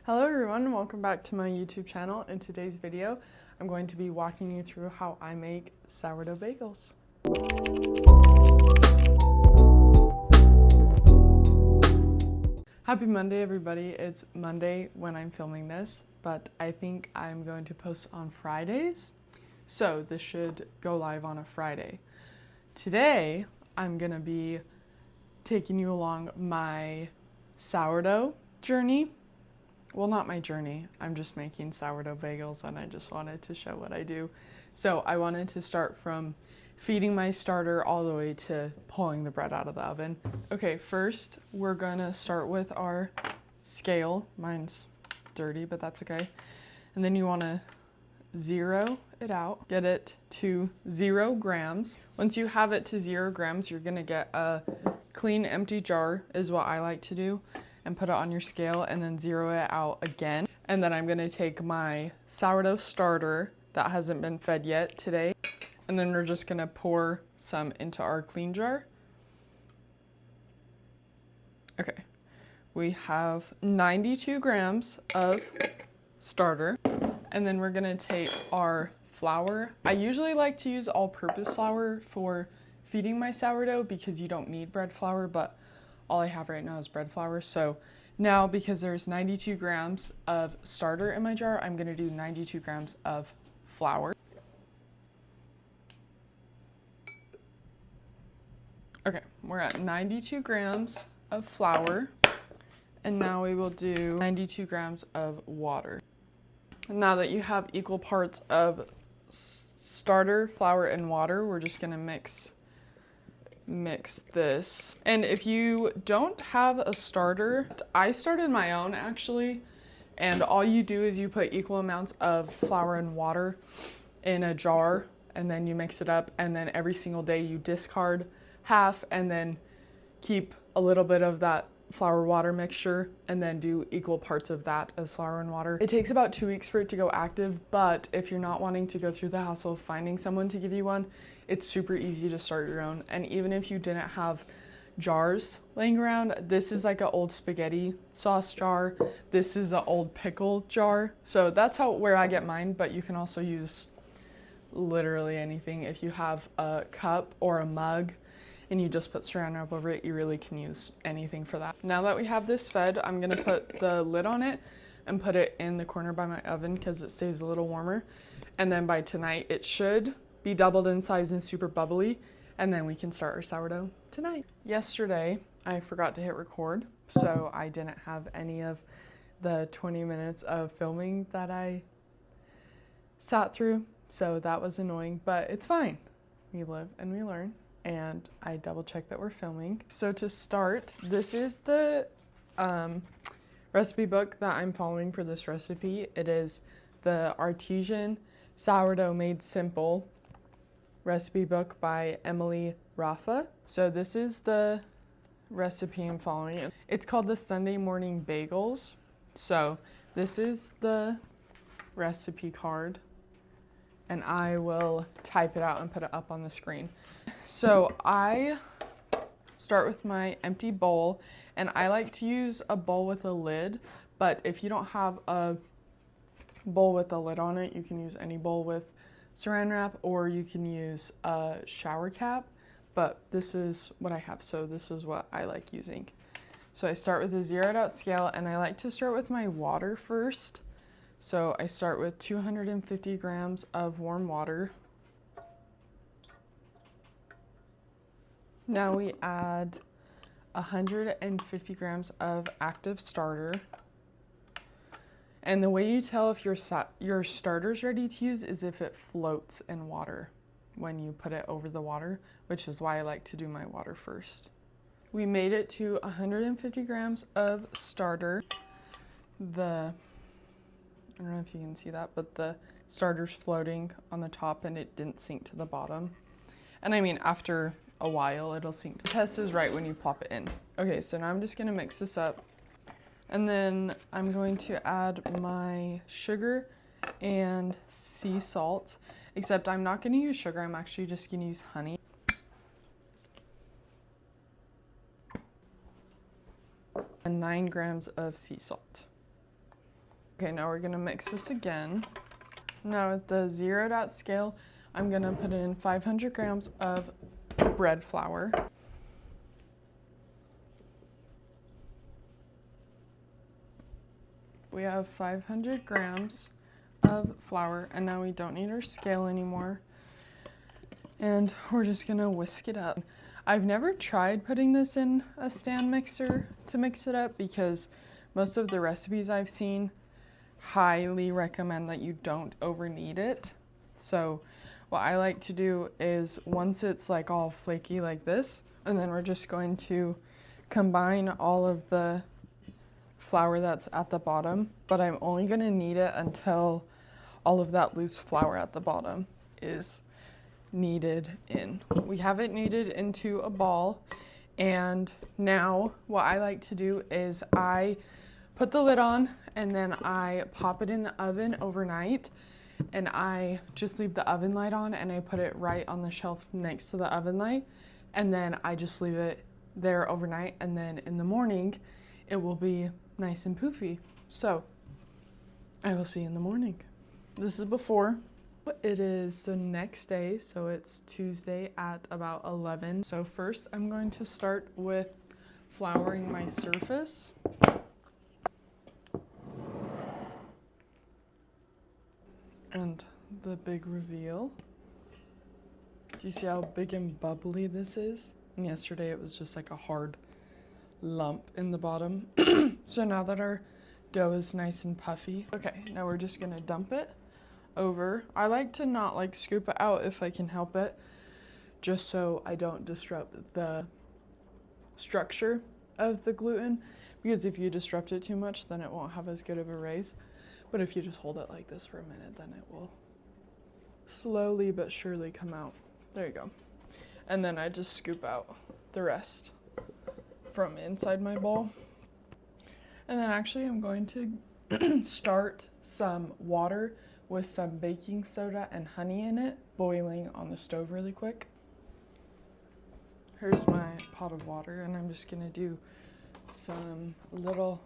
Hello everyone and welcome back to my YouTube channel. In today's video, I'm going to be walking you through how I make sourdough bagels. Happy Monday everybody. It's Monday when I'm filming this, but I think I'm going to post on Fridays. So this should go live on a Friday. Today, I'm gonna be taking you along my sourdough journey. Well, not my journey. I'm just making sourdough bagels and I just wanted to show what I do. So I wanted to start from feeding my starter all the way to pulling the bread out of the oven. Okay, first we're gonna start with our scale. Mine's dirty, but that's okay. And then you wanna zero it out, get it to 0 grams. Once you have it to 0 grams, you're gonna get a clean empty jar is what I like to do, and put it on your scale and then zero it out again. And then I'm gonna take my sourdough starter that hasn't been fed yet today, and then we're just gonna pour some into our clean jar. Okay, we have 92 grams of starter, and then we're gonna take our flour. I usually like to use all-purpose flour for feeding my sourdough because you don't need bread flour, but all I have right now is bread flour. So now, because there's 92 grams of starter in my jar, I'm gonna do 92 grams of flour. Okay, we're at 92 grams of flour, and now we will do 92 grams of water. Now that you have equal parts of starter, flour, and water, we're just gonna mix this. And if you don't have a starter, I started my own actually, and all you do is you put equal amounts of flour and water in a jar, and then you mix it up, and then every single day you discard half and then keep a little bit of that flour water mixture and then do equal parts of that as flour and water. It takes about 2 weeks for it to go active, but if you're not wanting to go through the hassle of finding someone to give you one, it's super easy to start your own. And even if you didn't have jars laying around, this is like an old spaghetti sauce jar. This is an old pickle jar. So that's where I get mine, but you can also use literally anything. If you have a cup or a mug and you just put saran wrap over it, you really can use anything for that. Now that we have this fed, I'm gonna put the lid on it and put it in the corner by my oven because it stays a little warmer. And then by tonight, it should be doubled in size and super bubbly, and then we can start our sourdough tonight. Yesterday, I forgot to hit record, so I didn't have any of the 20 minutes of filming that I sat through, so that was annoying, but it's fine. We live and we learn. And I double check that we're filming. So to start, this is the recipe book that I'm following for this recipe. It is the Artisan Sourdough Made Simple recipe book by Emilie Raffa. So this is the recipe I'm following. It's called the Sunday Morning Bagels. So this is the recipe card, and I will type it out and put it up on the screen. So I start with my empty bowl, and I like to use a bowl with a lid, but if you don't have a bowl with a lid on it, you can use any bowl with saran wrap, or you can use a shower cap, but this is what I have, so this is what I like using. So I start with a zeroed out scale, and I like to start with my water first. So I start with 250 grams of warm water. Now we add 150 grams of active starter. And the way you tell if your starter's ready to use is if it floats in water when you put it over the water, which is why I like to do my water first. We made it to 150 grams of starter. I don't know if you can see that, but the starter's floating on the top and it didn't sink to the bottom. And I mean, after a while, it'll sink. The test is right when you plop it in. Okay, so now I'm just gonna mix this up. And then I'm going to add my sugar and sea salt, except I'm not gonna use sugar, I'm actually just gonna use honey. And 9 grams of sea salt. Okay, now we're gonna mix this again. Now at the zeroed out scale, I'm gonna put in 500 grams of bread flour. We have 500 grams of flour, and now we don't need our scale anymore. And we're just gonna whisk it up. I've never tried putting this in a stand mixer to mix it up because most of the recipes I've seen highly recommend that you don't over knead it. So what I like to do is once it's like all flaky like this, and then we're just going to combine all of the flour that's at the bottom, but I'm only gonna knead it until all of that loose flour at the bottom is kneaded in. We have it kneaded into a ball, and now what I like to do is I put the lid on and then I pop it in the oven overnight, and I just leave the oven light on and I put it right on the shelf next to the oven light, and then I just leave it there overnight, and then in the morning it will be nice and poofy. So I will see you in the morning. This is before. It is the next day, so it's Tuesday at about 11. So first I'm going to start with flouring my surface. And the big reveal. Do you see how big and bubbly this is? And yesterday it was just like a hard lump in the bottom. So now that our dough is nice and puffy, okay, now we're just gonna dump it over. I like to not like scoop it out if I can help it, just so I don't disrupt the structure of the gluten, because if you disrupt it too much, then it won't have as good of a raise. But if you just hold it like this for a minute, then it will slowly but surely come out. There you go. And then I just scoop out the rest from inside my bowl. And then actually I'm going to start some water with some baking soda and honey in it, boiling on the stove really quick. Here's my pot of water, and I'm just gonna do some little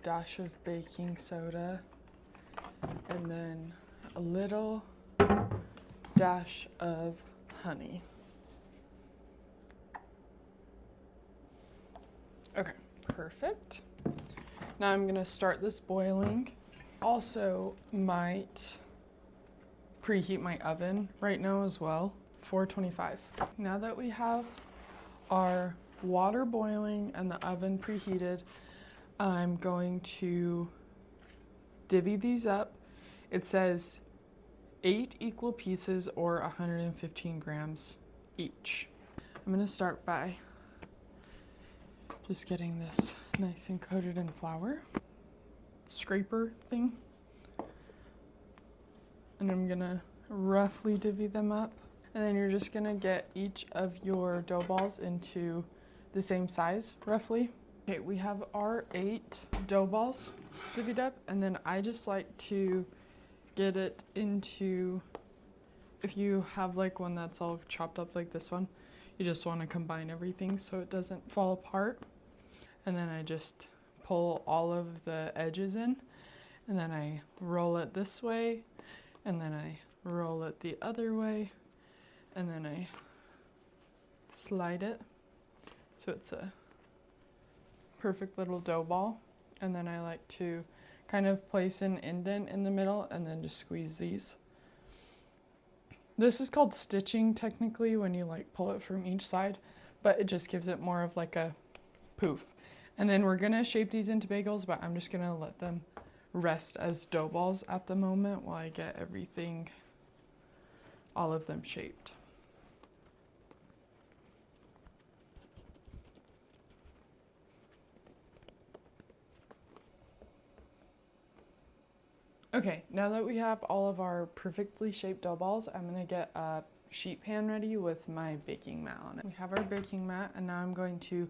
dash of baking soda and then a little dash of honey. Okay, perfect. Now I'm gonna start this boiling. Also might preheat my oven right now as well, 425. Now that we have our water boiling and the oven preheated, I'm going to divvy these up. It says 8 equal pieces or 115 grams each. I'm gonna start by just getting this nice and coated in flour. Scraper thing, and I'm gonna roughly divvy them up, and then you're just gonna get each of your dough balls into the same size roughly. Okay, we have our 8 dough balls divvied up, and then I just like to get it into, if you have like one that's all chopped up like this one, you just want to combine everything so it doesn't fall apart. And then I just pull all of the edges in, and then I roll it this way, and then I roll it the other way, and then I slide it so it's a perfect little dough ball. And then I like to kind of place an indent in the middle and then just squeeze these. This is called stitching technically when you like pull it from each side, but it just gives it more of like a poof. And then we're gonna shape these into bagels, but I'm just gonna let them rest as dough balls at the moment while I get everything, all of them shaped. Okay, now that we have all of our perfectly shaped dough balls, I'm gonna get a sheet pan ready with my baking mat on it. We have our baking mat, and now I'm going to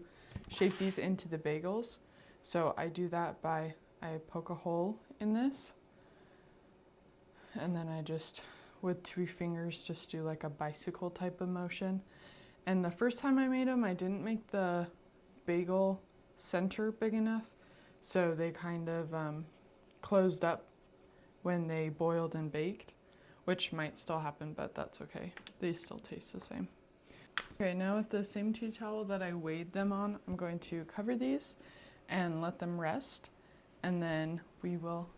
shape these into the bagels. So I do that by, I poke a hole in this, and then I just, with 2 fingers, just do like a bicycle type of motion. And the first time I made them, I didn't make the bagel center big enough, so they kind of closed up when they boiled and baked, which might still happen, but that's okay. They still taste the same. Okay, now with the same tea towel that I weighed them on, I'm going to cover these and let them rest, and then we will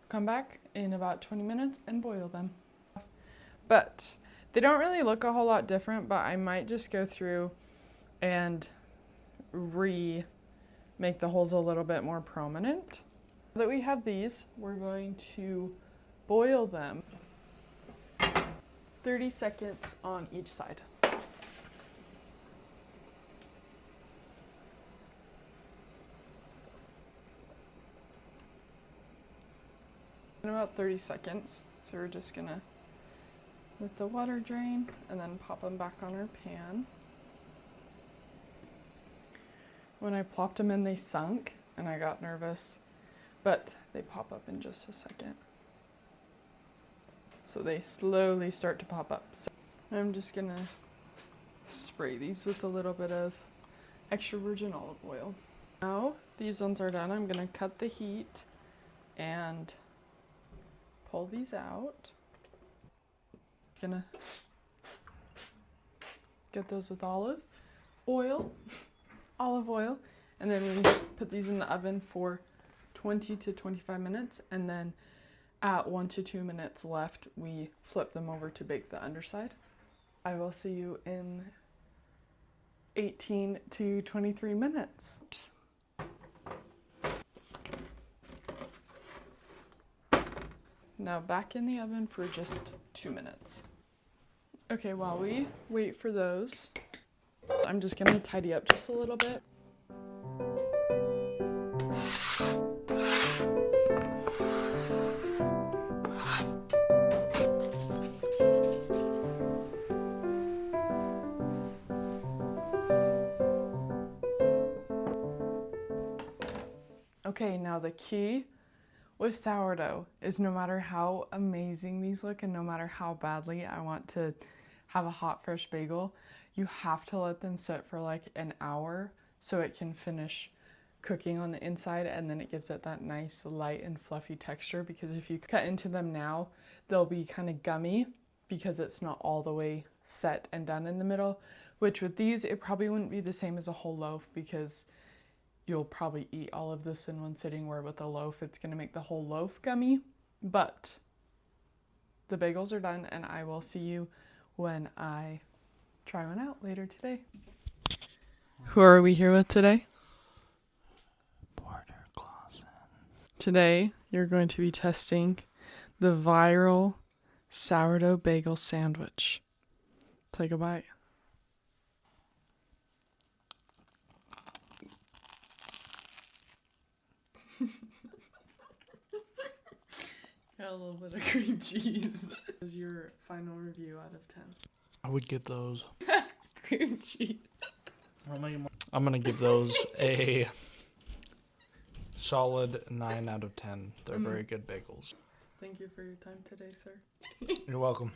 come back in about 20 minutes and boil them. But they don't really look a whole lot different, but I might just go through and make the holes a little bit more prominent. Now that we have these, we're going to boil them 30 seconds on each side. In about 30 seconds, so we're just gonna let the water drain and then pop them back on our pan. When I plopped them in, they sunk and I got nervous, but they pop up in just a second. So they slowly start to pop up. So I'm just gonna spray these with a little bit of extra virgin olive oil. Now these ones are done. I'm gonna cut the heat and pull these out. Gonna get those with olive oil, and then we put these in the oven for 20 to 25 minutes, and then at 1 to 2 minutes left, we flip them over to bake the underside. I will see you in 18 to 23 minutes. Now back in the oven for just 2 minutes. Okay, while we wait for those, I'm just gonna tidy up just a little bit. Okay, now the key with sourdough is no matter how amazing these look and no matter how badly I want to have a hot fresh bagel, you have to let them sit for like an hour so it can finish cooking on the inside, and then it gives it that nice light and fluffy texture, because if you cut into them now, they'll be kind of gummy because it's not all the way set and done in the middle, which with these, it probably wouldn't be the same as a whole loaf because you'll probably eat all of this in one sitting, where with a loaf, it's going to make the whole loaf gummy. But the bagels are done, and I will see you when I try one out later today. Who are we here with today? Porter Clausen. Today, you're going to be testing the viral sourdough bagel sandwich. Take a bite. Got a little bit of cream cheese. What is your final review out of 10? I would give those. Cream cheese. I'm gonna give those a solid 9 out of 10. They're very good bagels. Thank you for your time today, sir. You're welcome.